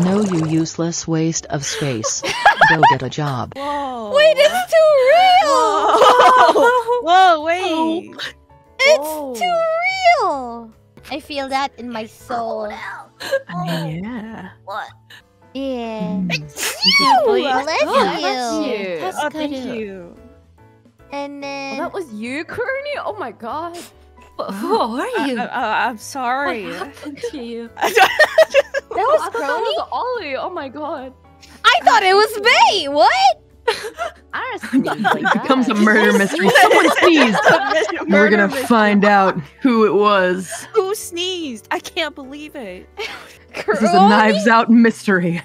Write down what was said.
No, you useless waste of space. Go get a job. Whoa. Wait, it's too real! Whoa, wait. It's too real! I feel that in my soul. I mean, yeah. What? Yeah. Well, Bless that's you. cute. Oh, thank you. And then... That was you, Kronii? Oh my god. Who are you? I'm sorry. What happened to you? That was I thought that Kronii? was Ollie. Oh my god. I thought it was me! What? I just like It becomes a murder mystery. Someone sneezed. We're gonna find out who it was. Who sneezed? I can't believe it. This is a Knives Out mystery.